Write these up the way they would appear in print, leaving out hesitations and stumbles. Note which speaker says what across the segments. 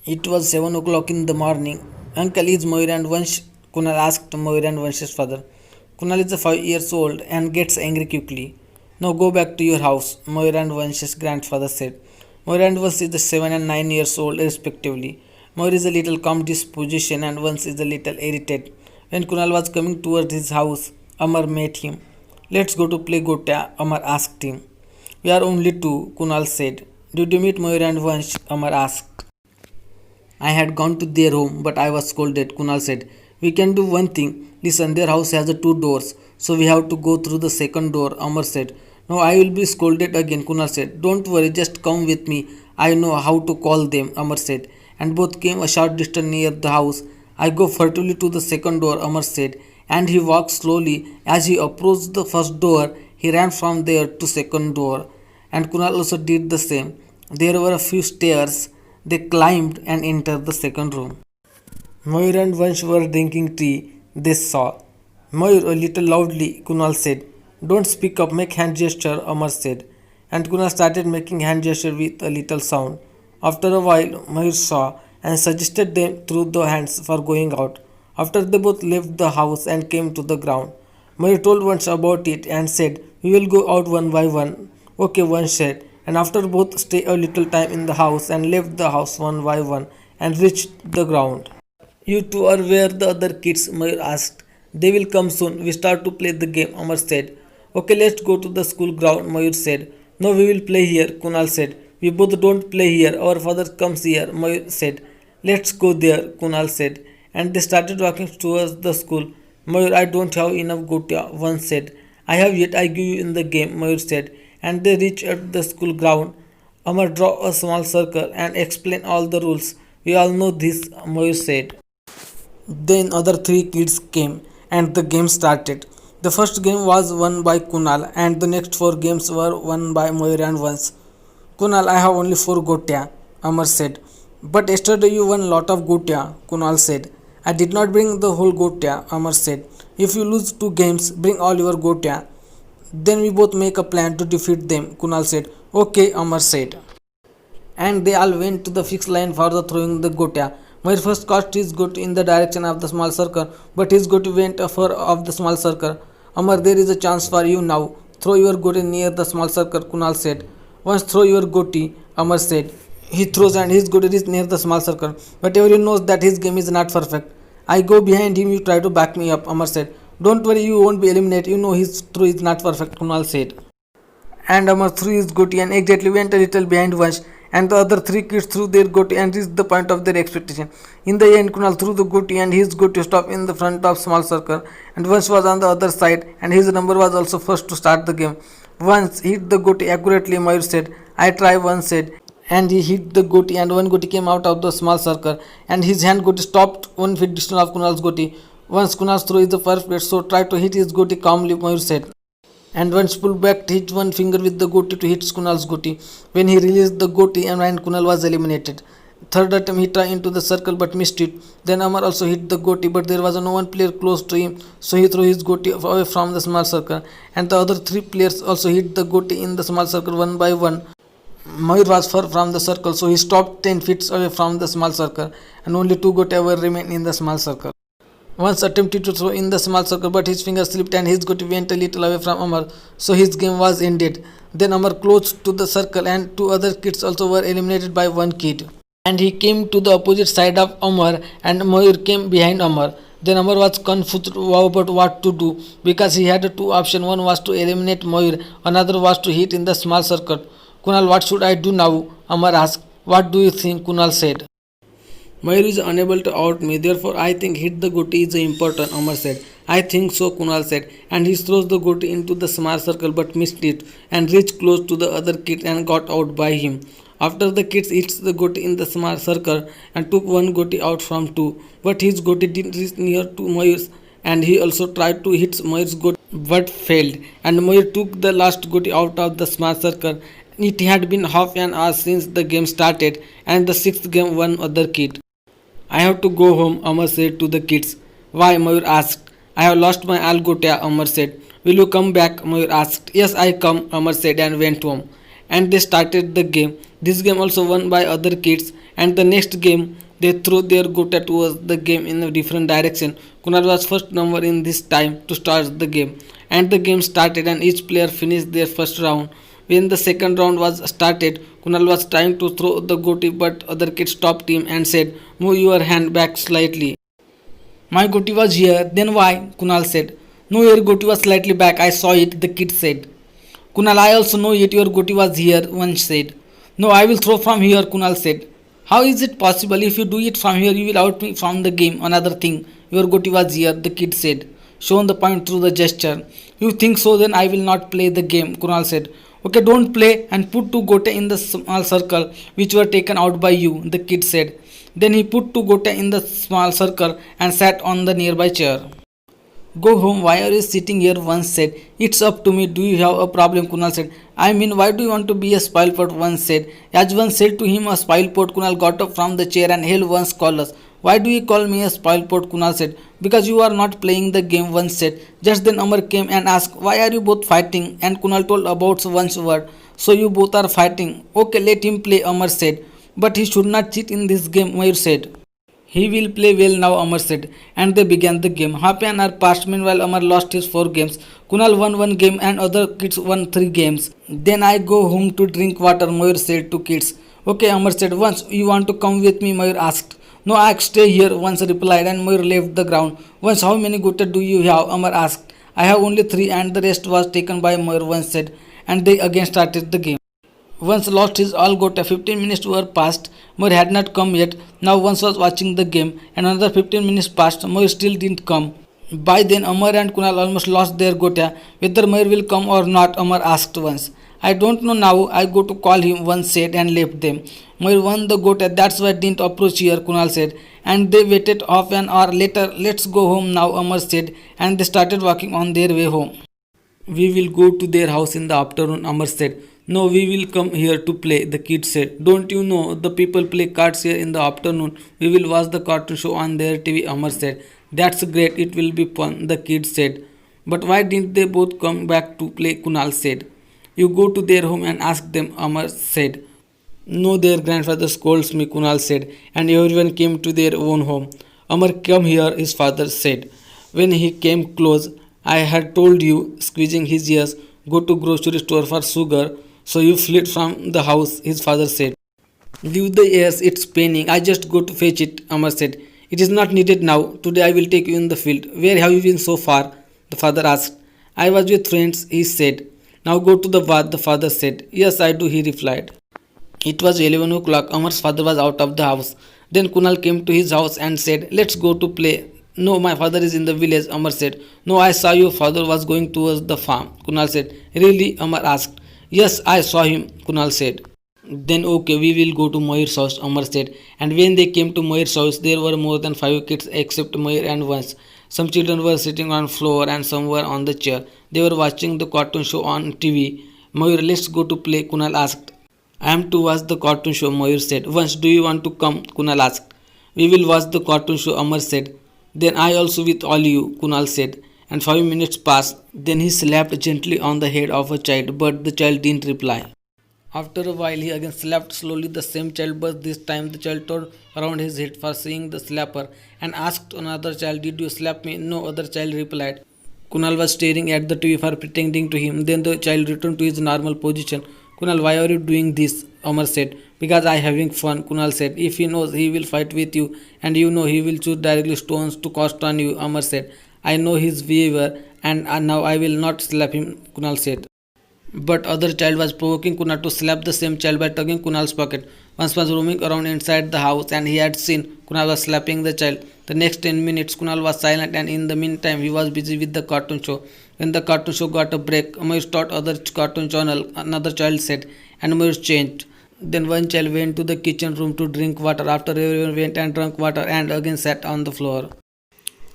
Speaker 1: It was 7 o'clock in the morning. Uncle, is Moir and Vansh? Kunal asked Moir and Vansh's father. Kunal is 5 years old and gets angry quickly. Now go back to your house, Moir and Vansh's grandfather said. Moir and Vansh is the 7 and 9 years old respectively. Moir is a little calm disposition and Vansh is a little irritated. When Kunal was coming towards his house, Amar met him. Let's go to play Gotya, Amar asked him. We are only two, Kunal said. Did you meet Moir and Vansh? Amar asked. I had gone to their home, but I was scolded, Kunal said. We can do one thing. Listen, their house has two doors, so we have to go through the second door, Amar said. No, I will be scolded again, Kunal said. Don't worry, just come with me. I know how to call them, Amar said. And both came a short distance near the house. I go furtively to the second door, Amar said, and he walked slowly. As he approached the first door, he ran from there to second door. And Kunal also did the same. There were a few stairs. They climbed and entered the second room. Moir and Vansh were drinking tea. They saw. Moir a little loudly, Kunal said. Don't speak up, make hand gesture, Amar said. And Kunal started making hand gesture with a little sound. After a while, Moir saw and suggested them through the hands for going out. After they both left the house and came to the ground, Moir told Vansh about it and said, We will go out one by one. Okay, Vansh said. And after both stay a little time in the house and left the house one by one and reached the ground. You two are where the other kids? Moir asked. They will come soon. We start to play the game, Amar said. Okay, let's go to the school ground, Moir said. No, we will play here, Kunal said. We both don't play here. Our father comes here, Moir said. Let's go there, Kunal said. And they started walking towards the school. Moir, I don't have enough Gotya, one said. I have yet, I give you in the game, Moir said. And they reached at the school ground. Amar draw a small circle and explain all the rules. We all know this, Moir said. Then other three kids came and the game started. The first game was won by Kunal and the next four games were won by Moir and Vansh. Kunal, I have only 4 Gotya, Amar said. But yesterday you won lot of Gotya, Kunal said. I did not bring the whole Gotya, Amar said. If you lose 2 games, bring all your Gotya. Then we both make a plan to defeat them, Kunal said. Okay, Amar said. And they all went to the fixed line for the throwing the Gotya. Moir first cast his Gotya in the direction of the small circle, but his Gotya went far of the small circle. Amar, there is a chance for you now. Throw your Gotya near the small circle, Kunal said. Once throw your Gotya, Amar said. He throws and his Gotya is near the small circle, but everyone knows that his game is not perfect. I go behind him, you try to back me up, Amar said. Don't worry, you won't be eliminated. You know his throw is not perfect, Kunal said. And Amar threw his Gotya and exactly went a little behind Vansh, and the other 3 kids threw their Gotya and reached the point of their expectation. In the end, Kunal threw the Gotya and his Gotya stopped in the front of small circle, and Vansh was on the other side, and his number was also first to start the game. Vansh hit the Gotya accurately, Moir said. I try, Vansh said. And he hit the Gotya and one Gotya came out of the small circle, and his hand Gotya stopped 1 feet distance of Kunal's Gotya. Once Kunal's throw is the perfect, so try to hit his Gotya calmly, Moir said. And once pulled back, hit one finger with the Gotya to hit Kunal's Gotya. When he released the Gotya and Kunal was eliminated. Third attempt he tried into the circle but missed it. Then Amar also hit the Gotya, but there was no one player close to him, so he threw his Gotya away from the small circle. And the other 3 players also hit the Gotya in the small circle one by one. Moir was far from the circle, so he stopped 10 feet away from the small circle, and only 2 Gotya were remained in the small circle. Once attempted to throw in the small circle, but his finger slipped and his Gotya went a little away from Amar, so his game was ended. Then Amar closed to the circle and 2 other kids also were eliminated by 1 kid. And he came to the opposite side of Amar and Moir came behind Amar. Then Amar was confused about what to do because he had 2 options. One was to eliminate Moir, another was to hit in the small circle. Kunal, what should I do now? Amar asked. What do you think? Kunal said. Moir is unable to out me, therefore I think hit the Gotya is important, Amar said. I think so, Kunal said, and he throws the Gotya into the small circle but missed it and reached close to the other kid and got out by him. After the kids hits the Gotya in the small circle and took 1 Gotya out from 2, but his Gotya didn't reach near to Moir's, and he also tried to hit Moir's Gotya but failed, and Moir took the last Gotya out of the small circle. It had been half an hour since the game started, and the 6th game one other kid. I have to go home, Amar said to the kids. Why? Moir asked. I have lost my all Gotya, Amar said. Will you come back? Moir asked. Yes, I come, Amar said and went home. and they started the game. This game also won by other kids, and the next game they threw their gota towards the game in a different direction. Kunal was first number in this time to start the game, and the game started and each player finished their first round. When the second round was started, Kunal was trying to throw the goti, but other kids stopped him and said, "Move your hand back slightly." "My goti was here, then why?" Kunal said. "No, your goti was slightly back. I saw it," the kid said. "Kunal, I also know it. Your goti was here," one said. "No, I will throw from here," Kunal said. "How is it possible? If you do it from here, you will out me from the game." "Another thing, your goti was here," the kid said, shown the point through the gesture. "You think so? Then I will not play the game," Kunal said. "Okay, don't play and put two gote in the small circle which were taken out by you," the kid said. Then he put two gote in the small circle and sat on the nearby chair. "Go home, why are you sitting here?" one said. "It's up to me. Do you have a problem?" Kunal said. "I mean, why do you want to be a spoilpot?" one said. As one said to him a spoilpot, Kunal got up from the chair and held one's collar. "Why do you call me a spoilpot?" Kunal said. "Because you are not playing the game," one said. Just then Amar came and asked, "Why are you both fighting?" And Kunal told about one's word. "So you both are fighting. Okay, let him play," Amar said. "But he should not cheat in this game," Mayur said. "He will play well now," Amar said, and they began the game. Half an hour passed. Meanwhile, Amar lost his 4 games. Kunal won 1 game and other kids won 3 games. "Then I go home to drink water," Mayur said to kids. "Okay," Amar said. "Once you want to come with me?" Mayur asked. "No, I stay here," once replied, and Mayur left the ground. "Once, how many gutta do you have?" Amar asked. "I have only 3 and the rest was taken by Mayur," once said, and they again started the game. Once lost his all got 15 minutes were passed. Moore had not come yet. Now once was watching the game and another 15 minutes passed. Moore still didn't come. By then Amar and Kunal almost lost their gota. "Whether Moore will come or not?" Amar asked once. "I don't know now. I go to call him," one said and left them. Moore won the gota. "That's why I didn't approach here," Kunal said. And they waited half an hour later. "Let's go home now," Amar said, and they started walking on their way home. "We will go to their house in the afternoon," Amar said. "No, we will come here to play," the kid said. "Don't you know the people play cards here in the afternoon? We will watch the cartoon show on their TV," Amar said. "That's great, it will be fun," the kid said. "But why didn't they both come back to play?" Kunal said. "You go to their home and ask them," Amar said. "No, their grandfather scolds me," Kunal said, and everyone came to their own home. "Amar, come here," his father said. When he came close, "I had told you," squeezing his ears, "go to grocery store for sugar. So you fled from the house," his father said. "Leave the ears, it's paining. I just go to fetch it," Amar said. "It is not needed now. Today I will take you in the field." "Where have you been so far?" the father asked. "I was with friends," he said. "Now go to the bath," the father said. "Yes, I do," he replied. It was 11 o'clock. Amar's father was out of the house. Then Kunal came to his house and said, "Let's go to play." "No, my father is in the village," Amar said. "No, I saw your father was going towards the farm," Kunal said. "Really?" Amar asked. "Yes, I saw him," Kunal said. "Then okay, we will go to Mayur's house," Amar said. And when they came to Mayur's house, there were more than 5 kids except Mayur and once. Some children were sitting on floor and some were on the chair. They were watching the cartoon show on TV. "Mayur, let's go to play," Kunal asked. "I am to watch the cartoon show," Mayur said. "Once, do you want to come?" Kunal asked. "We will watch the cartoon show," Amar said. "Then I also with all you," Kunal said. And 5 minutes passed. Then he slapped gently on the head of a child, but the child didn't reply. After a while, he again slapped slowly the same child, but this time the child turned around his head for seeing the slapper and asked another child, "Did you slap me?" No other child replied. Kunal was staring at the TV for pretending to him. Then the child returned to his normal position. "Kunal, why are you doing this?" Amar said. "Because I am having fun," Kunal said. "If he knows, he will fight with you, and you know he will choose directly stones to cast on you," Amar said. "I know his behavior, and now I will not slap him," Kunal said. But other child was provoking Kunal to slap the same child by tugging Kunal's pocket. Once was roaming around inside the house and he had seen Kunal was slapping the child. The next 10 minutes Kunal was silent, and in the meantime he was busy with the cartoon show. When the cartoon show got a break, Mayur start other cartoon channel, another child said, and Mayur changed. Then one child went to the kitchen room to drink water. After everyone went and drank water and again sat on the floor.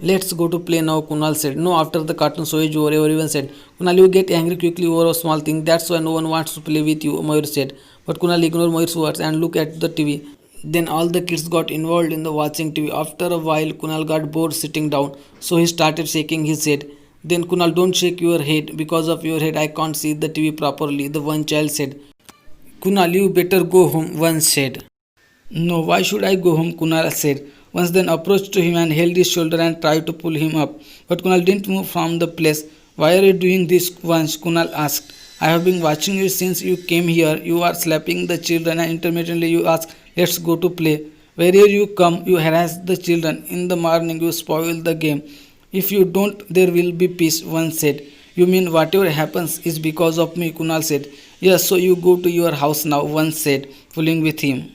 Speaker 1: "Let's go to play now," Kunal said. "No, after the cartoon show is over," everyone said. "Kunal, you get angry quickly over a small thing. That's why no one wants to play with you," Mayur said. But Kunal ignored Mayur's words and looked at the TV. Then all the kids got involved in the watching TV. After a while, Kunal got bored sitting down, so he started shaking his head. Then, "Kunal, don't shake your head. Because of your head, I can't see the TV properly," the one child said. Kunal, you better go home, Vansh said. No, why should I go home? Kunal said. Vansh then approached to him and held his shoulder and tried to pull him up. But Kunal didn't move from the place. Why are you doing this, Vansh? Kunal asked. I have been watching you since you came here. You are slapping the children and intermittently you ask, let's go to play. Wherever you come, you harass the children. In the morning, you spoil the game. If you don't, there will be peace, Vansh said. You mean whatever happens is because of me, Kunal said. Yes, so you go to your house now, Vansh said, pulling with him.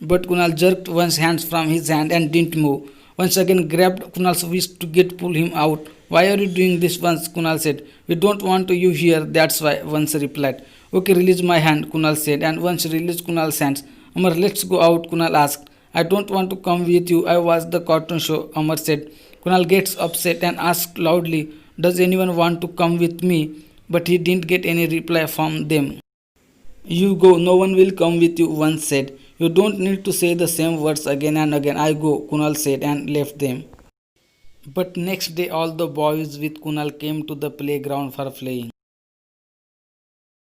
Speaker 1: But Kunal jerked Vansh's hands from his hand and didn't move. Vansh again grabbed Kunal's wrist to pull him out. Why are you doing this, Vansh? Kunal said. We don't want you here, that's why, Vansh replied. Okay, release my hand, Kunal said, and Vansh released Kunal's hands. Amar, let's go out, Kunal asked. I don't want to come with you. I watched the cartoon show, Amar said. Kunal gets upset and asked loudly, does anyone want to come with me? But he didn't get any reply from them. You go, no one will come with you, Vansh said. You don't need to say the same words again and again. I go, Kunal said and left them. But next day all the boys with Kunal came to the playground for playing.